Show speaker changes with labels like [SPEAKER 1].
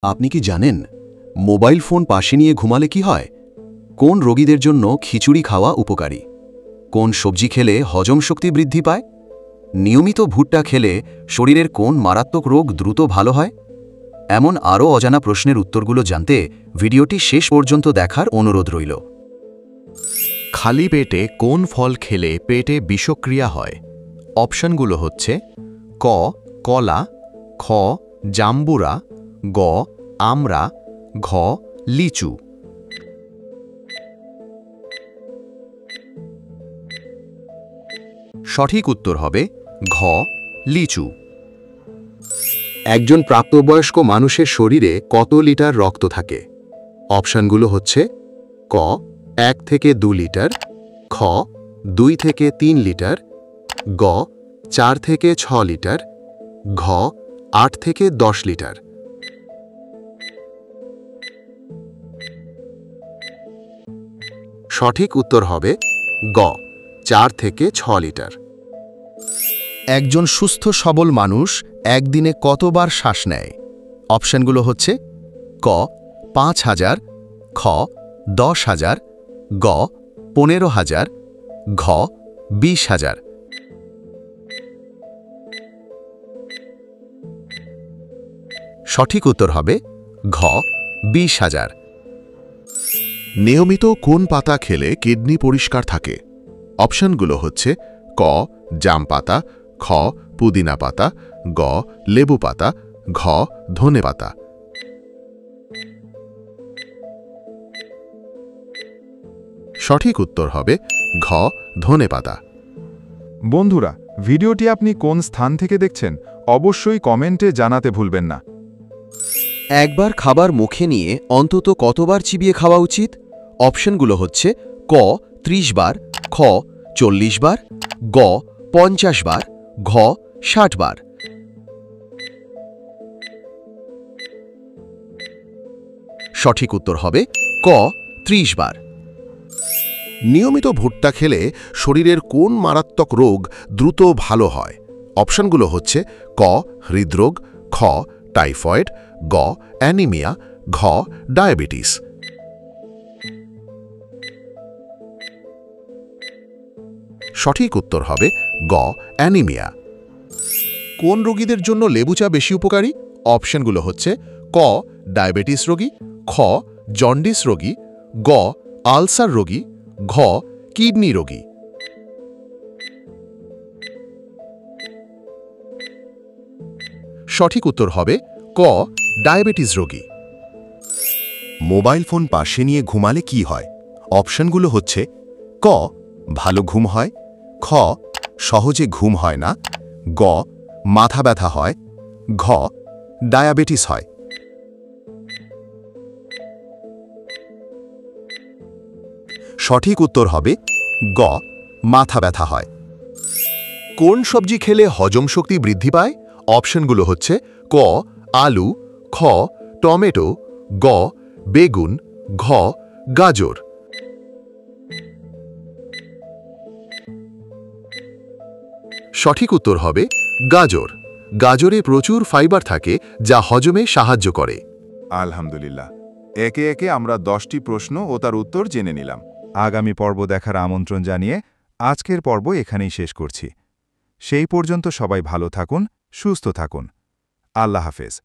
[SPEAKER 1] আপনি কি জানেন মোবাইল ফোন পাশে নিয়ে ঘুমালে কি হয়? কোন রোগীদের জন্য খিচুড়ি খাওয়া উপকারী? কোন সবজি খেলে হজম শক্তি বৃদ্ধি পায়? নিয়মিত ভুট্টা খেলে শরীরের কোন মারাত্মক রোগ দ্রুত ভালো হয়? এমন আরও অজানা প্রশ্নের উত্তরগুলো জানতে ভিডিওটি শেষ পর্যন্ত দেখার অনুরোধ রইল।
[SPEAKER 2] খালি পেটে কোন ফল খেলে পেটে বিষক্রিয়া হয়? অপশনগুলো হচ্ছে ক কলা, খ জাম্বুরা, গ আমড়া, ঘ লিচু। সঠিক উত্তর হবে ঘ লিচু।
[SPEAKER 1] একজন প্রাপ্তবয়স্ক মানুষের শরীরে কত লিটার রক্ত থাকে? অপশনগুলো হচ্ছে ক 1 থেকে 2 লিটার, খ 2 থেকে 3 লিটার, গ 4 থেকে 6 লিটার, ঘ 8 থেকে 10 লিটার। সঠিক উত্তর হবে গ 4 থেকে 6 লিটার।
[SPEAKER 2] একজন সুস্থ সবল মানুষ একদিনে কতবার শ্বাস নেয়? অপশনগুলো হচ্ছে ক 5000, খ 10,000, গ 15,000, ঘ 20,000। সঠিক উত্তর হবে ঘ 20,000।
[SPEAKER 3] নিয়মিত কোন পাতা খেলে কিডনি পরিষ্কার থাকে? অপশনগুলো হচ্ছে ক জাম পাতা, খ পুদিনা পাতা, গ লেবু পাতা, ঘ ধনে পাতা। সঠিক উত্তর হবে ঘ ধনে পাতা।
[SPEAKER 4] বন্ধুরা, ভিডিওটি আপনি কোন স্থান থেকে দেখছেন অবশ্যই কমেন্টে জানাতে ভুলবেন না।
[SPEAKER 2] একবার খাবার মুখে নিয়ে অন্তত কতবার চিবিয়ে খাওয়া উচিত? অপশনগুলো হচ্ছে ক 30 বার, খ 40 বার, গ 50 বার, ঘ 60 বার। সঠিক উত্তর হবে ক 30 বার।
[SPEAKER 3] নিয়মিত ভুট্টা খেলে শরীরের কোন মারাত্মক রোগ দ্রুত ভালো হয়? অপশনগুলো হচ্ছে ক হৃদরোগ, খ টাইফয়েড, গ অ্যানিমিয়া, ঘ ডায়াবেটিস। সঠিক উত্তর হবে গ অ্যানিমিয়া। কোন রোগীদের জন্য লেবু চা বেশি উপকারী? অপশনগুলো হচ্ছে ক ডায়াবেটিস রোগী, খ জন্ডিস রোগী, গ আলসার রোগী, ঘ কিডনি রোগী। সঠিক উত্তর হবে ক ডায়াবেটিস রোগী। মোবাইল ফোন পাশে নিয়ে ঘুমালে কি হয়? অপশনগুলো হচ্ছে ক ভালো ঘুম হয়, খ সহজে ঘুম হয় না, গ মাথা ব্যথা হয়, ঘ ডায়াবেটিস হয়। সঠিক উত্তর হবে গ মাথা ব্যথা হয়। কোন সবজি খেলে হজম শক্তি বৃদ্ধি পায়? অপশনগুলো হচ্ছে ক আলু, খ টমেটো, গ বেগুন, ঘ গাজর। সঠিক উত্তর হবে গাজর। গাজরে প্রচুর ফাইবার থাকে যা হজমে সাহায্য করে।
[SPEAKER 4] আলহামদুলিল্লাহ, একে একে আমরা 10টি প্রশ্ন ও তার উত্তর জেনে নিলাম। আগামী পর্ব দেখার আমন্ত্রণ জানিয়ে আজকের পর্ব এখানেই শেষ করছি। সেই পর্যন্ত সবাই ভালো থাকুন, সুস্থ থাকুন। আল্লাহ হাফেজ।